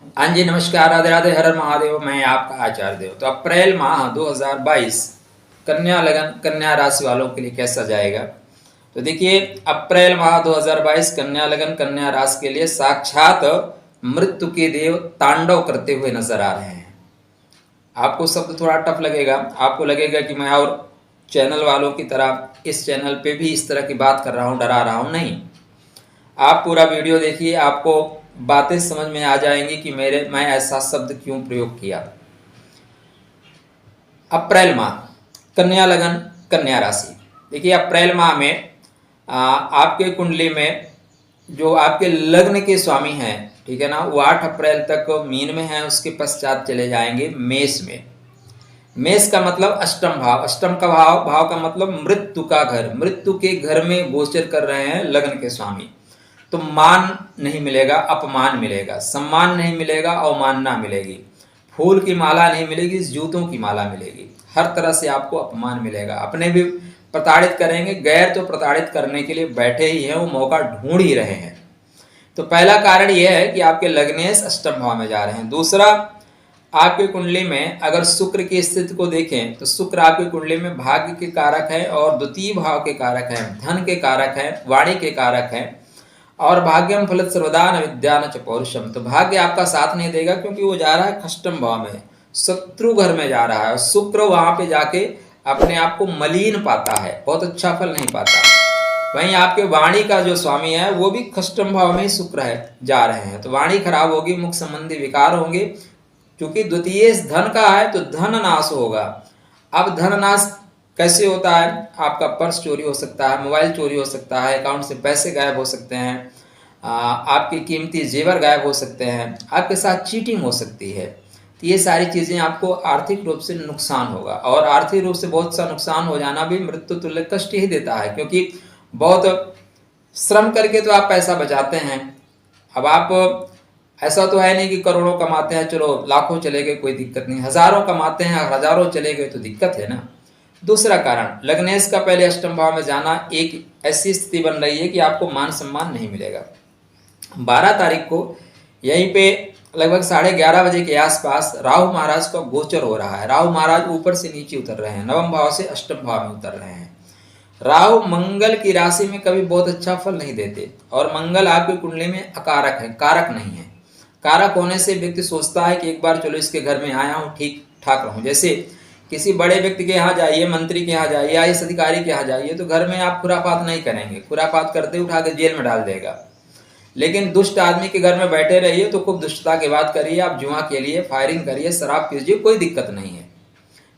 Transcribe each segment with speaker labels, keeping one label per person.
Speaker 1: हाँ जी, नमस्कार, राधे राधे, हर हर महादेव। मैं आपका आचार्य देव। तो अप्रैल माह 2022 कन्या लगन कन्या राशि वालों के लिए कैसा जाएगा? तो देखिए, अप्रैल माह 2022 कन्या लगन कन्या राशि के लिए साक्षात मृत्यु के देव तांडव करते हुए नजर आ रहे हैं। आपको शब्द थोड़ा टफ लगेगा, आपको लगेगा कि मैं और चैनल वालों की तरह इस चैनल पे भी इस तरह की बात कर रहा हूँ, डरा रहा हूँ। नहीं, आप पूरा वीडियो देखिए, आपको बातें समझ में आ जाएंगी कि मैं ऐसा शब्द क्यों प्रयोग किया। अप्रैल माह कन्या लगन कन्या राशि। देखिए, अप्रैल माह में आपके कुंडली में जो आपके लग्न के स्वामी हैं, ठीक है ना, वो 8 अप्रैल तक मीन में है, उसके पश्चात चले जाएंगे मेष में। मेष का मतलब अष्टम भाव, अष्टम का भाव का मतलब मृत्यु का घर, मृत्यु के घर में गोचर कर रहे हैं लग्न के स्वामी। तो मान नहीं मिलेगा, अपमान मिलेगा, सम्मान नहीं मिलेगा, अवमानना मिलेगी, फूल की माला नहीं मिलेगी, जूतों की माला मिलेगी। हर तरह से आपको अपमान मिलेगा। अपने भी प्रताड़ित करेंगे, गैर तो प्रताड़ित करने के लिए बैठे ही हैं, वो मौका ढूंढ ही रहे हैं। तो पहला कारण यह है कि आपके लग्नेश अष्टम भाव में जा रहे हैं। दूसरा, आपकी कुंडली में अगर शुक्र की स्थिति को देखें तो शुक्र आपकी कुंडली में भाग्य के कारक है और द्वितीय भाव के कारक है, धन के कारक है, वाणी के कारक है। और भाग्यम फलत सर्वदा न विद्या न च पौरुषम। तो भाग्य आपका साथ नहीं देगा क्योंकि वो जा रहा है खष्टम भाव में, शत्रु घर में जा रहा है। शुक्र वहां पे जाके अपने आप को मलिन पाता है, बहुत अच्छा फल नहीं पाता। वहीं आपके वाणी का जो स्वामी है वो भी खष्टम भाव में ही शुक्र है, जा रहे हैं। तो वाणी खराब होगी, मुख संबंधी विकार होंगे। क्योंकि द्वितीय धन का है तो धन नाश होगा। अब धन नाश कैसे होता है? आपका पर्स चोरी हो सकता है, मोबाइल चोरी हो सकता है, अकाउंट से पैसे गायब हो सकते हैं, आपकी कीमती जेवर गायब हो सकते हैं, आपके साथ चीटिंग हो सकती है। तो ये सारी चीज़ें आपको आर्थिक रूप से नुकसान होगा। और आर्थिक रूप से बहुत सा नुकसान हो जाना भी मृत्यु तुल्य कष्ट ही देता है, क्योंकि बहुत श्रम करके तो आप पैसा बचाते हैं। अब आप ऐसा तो है नहीं कि करोड़ों कमाते हैं, चलो लाखों चले गए कोई दिक्कत नहीं, हजारों कमाते हैं, हजारों चले गए तो दिक्कत है ना। दूसरा कारण, लग्नेश का पहले अष्टम भाव में जाना एक ऐसी स्थिति बन रही है कि आपको मान सम्मान नहीं मिलेगा। 12 तारीख को यहीं पे लगभग 11:30 बजे के आसपास राहु महाराज का गोचर हो रहा है। राहु महाराज ऊपर से नीचे उतर रहे हैं, नवम भाव से अष्टम भाव में उतर रहे हैं। राहु मंगल की राशि में कभी बहुत अच्छा फल नहीं देते, और मंगल आपकी कुंडली में अकारक है, कारक नहीं है। कारक होने से व्यक्ति सोचता है कि एक बार चलो इसके घर में आया हूँ, ठीक ठाक रहूं। जैसे किसी बड़े व्यक्ति के यहाँ जाइए, मंत्री के यहाँ जाइए, आईएएस अधिकारी के यहाँ जाइए, तो घर में आप खुरापात नहीं करेंगे, खुरापात करते उठा के जेल में डाल देगा। लेकिन दुष्ट आदमी के घर में बैठे रहिए तो खूब दुष्टता की बात करिए, आप जुआ खेलिए, फायरिंग करिए, शराब पीजिए, कोई दिक्कत नहीं है।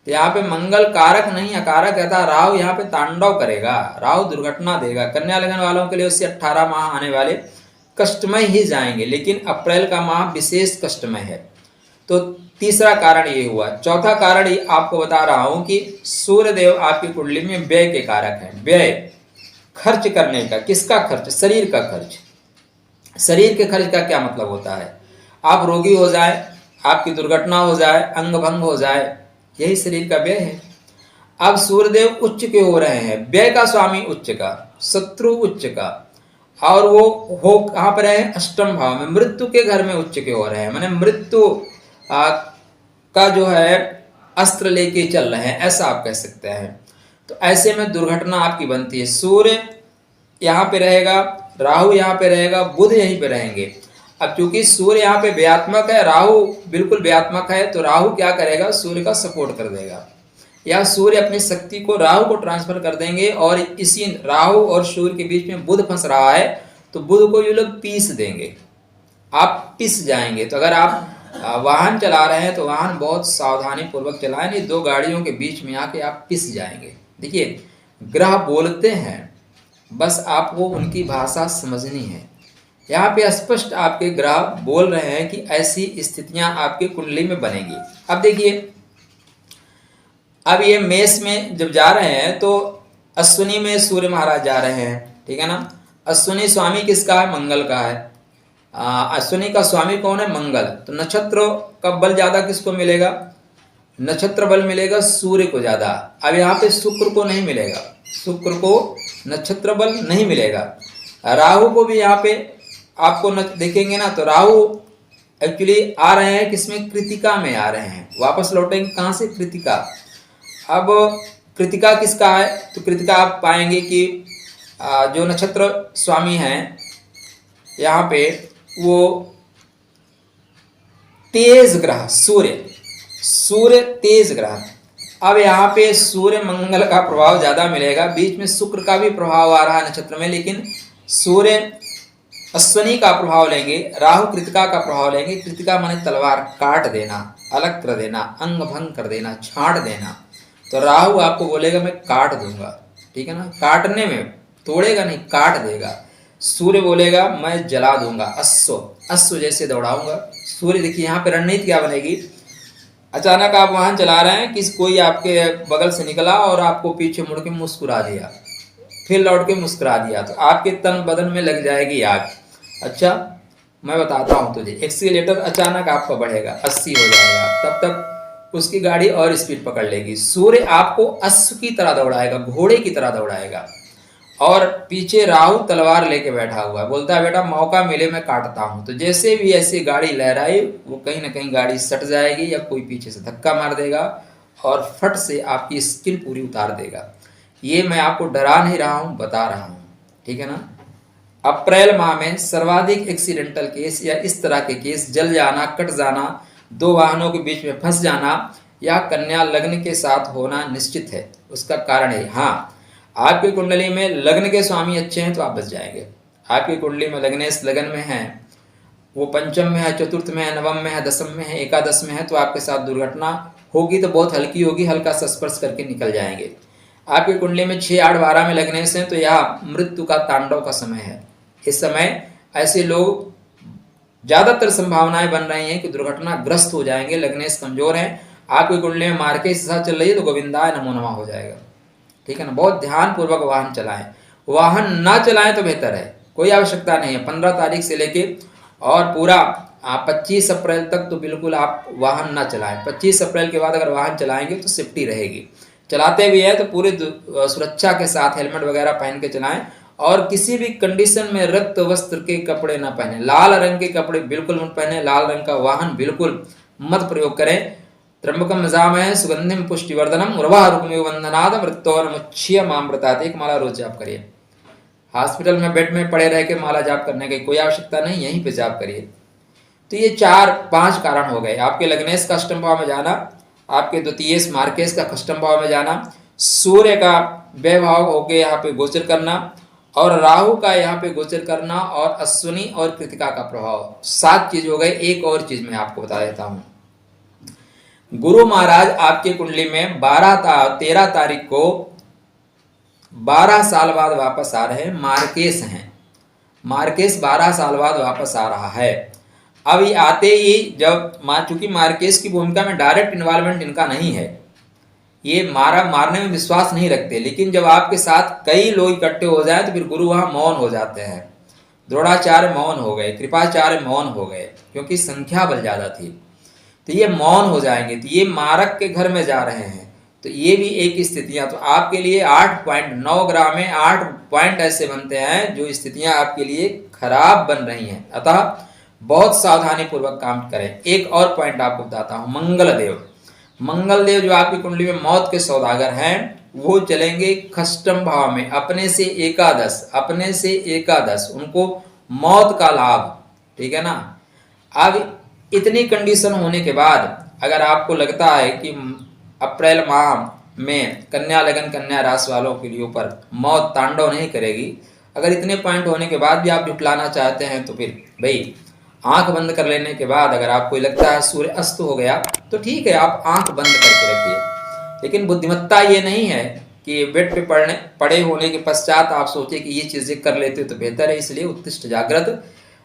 Speaker 1: तो यहाँ पे मंगल कारक नहीं अकारक कहता, राहु यहाँ पे तांडव करेगा, राहु दुर्घटना देगा। कन्या लगन वालों के लिए उससे 18 माह आने वाले कष्टमय ही जाएंगे, लेकिन अप्रैल का माह विशेष कष्टमय है। तो तीसरा कारण ये हुआ। चौथा कारण ये आपको बता रहा हूं कि सूर्यदेव आपकी कुंडली में व्यय के कारक है। व्यय खर्च करने का, किसका खर्च? शरीर का खर्च। शरीर के खर्च का क्या मतलब होता है? आप रोगी हो जाए, आपकी दुर्घटना हो जाए, अंग भंग हो जाए, यही शरीर का व्यय है। अब सूर्यदेव उच्च के हो रहे हैं, व्यय का स्वामी उच्च का, शत्रु उच्च का, और वो हो कहां पर है? अष्टम भाव में, मृत्यु के घर में उच्च के हो रहे हैं। माने मृत्यु का जो है अस्त्र लेके चल रहे हैं, ऐसा आप कह सकते हैं। तो ऐसे में दुर्घटना आपकी बनती है। सूर्य यहाँ पे रहेगा, राहु यहाँ पे रहेगा, बुध यहीं पे रहेंगे। अब चूंकि सूर्य यहाँ पे व्यात्मक है, राहु बिल्कुल व्यात्मक है, तो राहु क्या करेगा? सूर्य का सपोर्ट कर देगा, या सूर्य अपनी शक्ति को राहु को ट्रांसफर कर देंगे। और इसी राहु और सूर्य के बीच में बुध फंस रहा है, तो बुध को ये लोग पीस देंगे, आप पिस जाएंगे। तो अगर आप वाहन चला रहे हैं तो वाहन बहुत सावधानी पूर्वक चलाएं, नहीं 2 गाड़ियों के बीच में आके आप पिस जाएंगे। देखिए, ग्रह बोलते हैं, बस आपको उनकी भाषा समझनी है। यहाँ पे स्पष्ट आपके ग्रह बोल रहे हैं कि ऐसी स्थितियां आपके कुंडली में बनेगी। अब देखिए, अब ये मेष में जब जा रहे हैं तो अश्विनी में सूर्य महाराज जा रहे हैं, ठीक है ना। अश्विनी स्वामी किसका है? मंगल का है। अश्विनी का स्वामी कौन है? मंगल। तो नक्षत्र का बल ज्यादा किसको मिलेगा? नक्षत्र बल मिलेगा सूर्य को ज्यादा। अब यहाँ पे शुक्र को नहीं मिलेगा, शुक्र को नक्षत्र बल नहीं मिलेगा। राहु को भी यहाँ पे आपको देखेंगे ना, तो राहु एक्चुअली आ रहे हैं किसमें, कृतिका में आ रहे हैं। वापस लौटेंगे कहाँ से, कृतिका। अब कृतिका किसका है, तो कृतिका आप पाएंगे कि जो नक्षत्र स्वामी हैं यहाँ पे वो तेज ग्रह सूर्य, सूर्य तेज ग्रह। अब यहाँ पे सूर्य मंगल का प्रभाव ज्यादा मिलेगा, बीच में शुक्र का भी प्रभाव आ रहा है नक्षत्र में, लेकिन सूर्य अश्वनी का प्रभाव लेंगे, राहु कृतिका का प्रभाव लेंगे। कृतिका माने तलवार, काट देना, अलग कर देना, अंग भंग कर देना, छांट देना। तो राहु आपको बोलेगा मैं काट दूंगा, ठीक है ना, काटने में, तोड़ेगा नहीं, काट देगा। सूर्य बोलेगा मैं जला दूंगा, अश्व जैसे दौड़ाऊंगा। सूर्य देखिए यहाँ पे रणनीति क्या बनेगी, अचानक आप वाहन चला रहे हैं, किसी कोई आपके बगल से निकला और आपको पीछे मुड़ के मुस्कुरा दिया, फिर लौट के मुस्कुरा दिया, तो आपके तन बदन में लग जाएगी आग। अच्छा मैं बताता हूँ तुझे, एक्सीलेटर अचानक आपका बढ़ेगा, 80 हो जाएगा, तब तक उसकी गाड़ी और स्पीड पकड़ लेगी। सूर्य आपको अश्व की तरह दौड़ाएगा, घोड़े की तरह दौड़ाएगा, और पीछे राहु तलवार लेके बैठा हुआ है, बोलता है बेटा मौका मिले मैं काटता हूं। तो जैसे भी ऐसी गाड़ी लहराई, वो कहीं ना कहीं गाड़ी सट जाएगी या कोई पीछे से धक्का मार देगा और फट से आपकी स्किल पूरी उतार देगा। ये मैं आपको डरा नहीं रहा हूं, बता रहा हूं, ठीक है ना। अप्रैल माह में सर्वाधिक एक्सीडेंटल केस या इस तरह के केस, जल जाना, कट जाना, दो वाहनों के बीच में फंस जाना या कन्या लग्न के साथ होना निश्चित है। उसका कारण है, हाँ आपकी कुंडली में लग्न के स्वामी अच्छे हैं तो आप बच जाएंगे। आपकी कुंडली में लग्नेश लगन में है, वो पंचम में है, चतुर्थ में है, नवम में है, दसम में है, एकादश में है, तो आपके साथ दुर्घटना होगी तो बहुत हल्की होगी, हल्का सा स्पर्श करके निकल जाएंगे। आपकी कुंडली में 6, 8, 12 में लग्नेश है तो यह मृत्यु का तांडव का समय है। इस समय ऐसे लोग ज्यादातर संभावनाएं बन रही हैं कि दुर्घटनाग्रस्त हो जाएंगे। लग्नेश कमजोर है, आपकी कुंडली में मार्केट के साथ चल रही है तो गोविंदाय नमो नमः हो जाएगा, ठीक है ना। बहुत ध्यान पूर्वक वाहन चलाएं, वाहन ना चलाएं तो बेहतर है, कोई आवश्यकता नहीं है। 15 तारीख से लेके और पूरा 25 अप्रैल तक तो बिल्कुल आप वाहन ना चलाएं। 25 अप्रैल के बाद अगर वाहन चलाएंगे तो सेफ्टी रहेगी। चलाते भी है तो पूरे सुरक्षा के साथ हेलमेट वगैरह पहन के चलाएं, और किसी भी कंडीशन में रक्त वस्त्र के कपड़े ना पहने, लाल रंग के कपड़े बिल्कुल मत पहने, लाल रंग का वाहन बिल्कुल मत प्रयोग करें। त्र्यंबकम यजामहे सुगंधिम पुष्टिवर्धनम उर्वाह रुक्मियो वंदनाद मृत्योर्मुच्य मामृतात्। एक माला रोज जाप करिए। हॉस्पिटल में बेड में पड़े रह के माला जाप करने की कोई आवश्यकता नहीं, यहीं पे जाप करिए। तो ये 4-5 कारण हो गए। आपके लग्नेश का अष्टम भाव में जाना, आपके द्वितीय मार्केश का अष्टम भाव में जाना, सूर्य का व्यभाव होके यहाँ पे गोचर करना, और राहु का यहाँ पे गोचर करना, और अश्विनी और कृतिका का प्रभाव। 7 चीज हो गए। एक और चीज मैं आपको बता देता हूँ, गुरु महाराज आपकी कुंडली में 13 तारीख को 12 साल बाद वापस आ रहे हैं। मार्केश हैं, मार्केश 12 साल बाद वापस आ रहा है। अब ये आते ही जब चूंकि मार्केश की भूमिका में डायरेक्ट इन्वॉल्वमेंट इनका नहीं है, ये मारने में विश्वास नहीं रखते, लेकिन जब आपके साथ कई लोग इकट्ठे हो जाए तो फिर गुरु वहां मौन हो जाते हैं। द्रोणाचार्य मौन हो गए, कृपाचार्य मौन हो गए, क्योंकि संख्या बल ज्यादा थी, तो ये मौन हो जाएंगे। तो ये मारक के घर में जा रहे हैं, तो ये भी एक स्थितियां। तो आपके लिए 8.9 ग्राम में 8 पॉइंट ऐसे बनते हैं जो स्थितियां आपके लिए खराब बन रही हैं, अतः बहुत सावधानी पूर्वक काम करें। एक और पॉइंट आपको बताता हूं, मंगलदेव जो आपकी कुंडली में मौत के सौदागर हैं, वो चलेंगे खष्टम भाव में, अपने से एकादश, उनको मौत का लाभ, ठीक है ना। अब इतनी कंडीशन होने के बाद अगर आपको लगता है कि अप्रैल माह में कन्या लगन कन्या राशि वालों के लिए ऊपर मौत तांडव नहीं करेगी, अगर इतने पॉइंट होने के बाद भी आप जुटलाना चाहते हैं तो फिर भाई आंख बंद कर लेने के बाद अगर आपको लगता है सूर्य अस्त हो गया तो ठीक है, आप आंख बंद करके रखिए। लेकिन बुद्धिमत्ता ये नहीं है कि बेड पे पड़े होने के पश्चात आप सोचे कि ये चीजें कर लेते तो बेहतर है। इसलिए उत्तिष्ठ जागृत,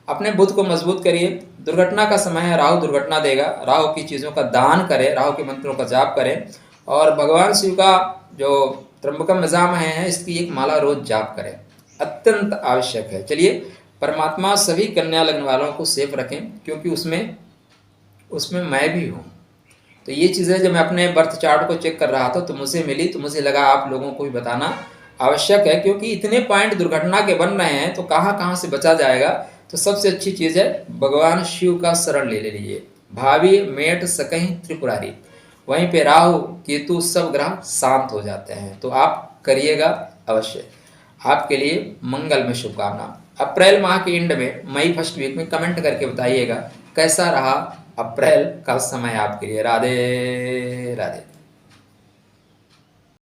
Speaker 1: अपने बुद्ध को मजबूत करिए। दुर्घटना का समय है, राहु दुर्घटना देगा, राहु की चीजों का दान करें, राहु के मंत्रों का जाप करें, और भगवान शिव का जो त्र्यंबकम यजामहे है इसकी एक माला रोज जाप करें, अत्यंत आवश्यक है। चलिए, परमात्मा सभी कन्या लग्न वालों को सेफ रखें, क्योंकि उसमें मैं भी हूँ। तो ये चीज़ें जब मैं अपने बर्थ चार्ट को चेक कर रहा था तो मुझे मिली, तो मुझे लगा आप लोगों को भी बताना आवश्यक है, क्योंकि इतने पॉइंट दुर्घटना के बन रहे हैं तो कहाँ कहाँ से बचा जाएगा। तो सबसे अच्छी चीज़ है भगवान शिव का शरण ले लीजिए। भावी मेट सकहीं त्रिपुरारी, वहीं पे राहु केतु सब ग्रह शांत हो जाते हैं, तो आप करिएगा अवश्य। आपके लिए मंगल में शुभकामना। अप्रैल माह के एंड में मई फर्स्ट वीक में कमेंट करके बताइएगा कैसा रहा अप्रैल का समय आपके लिए। राधे राधे।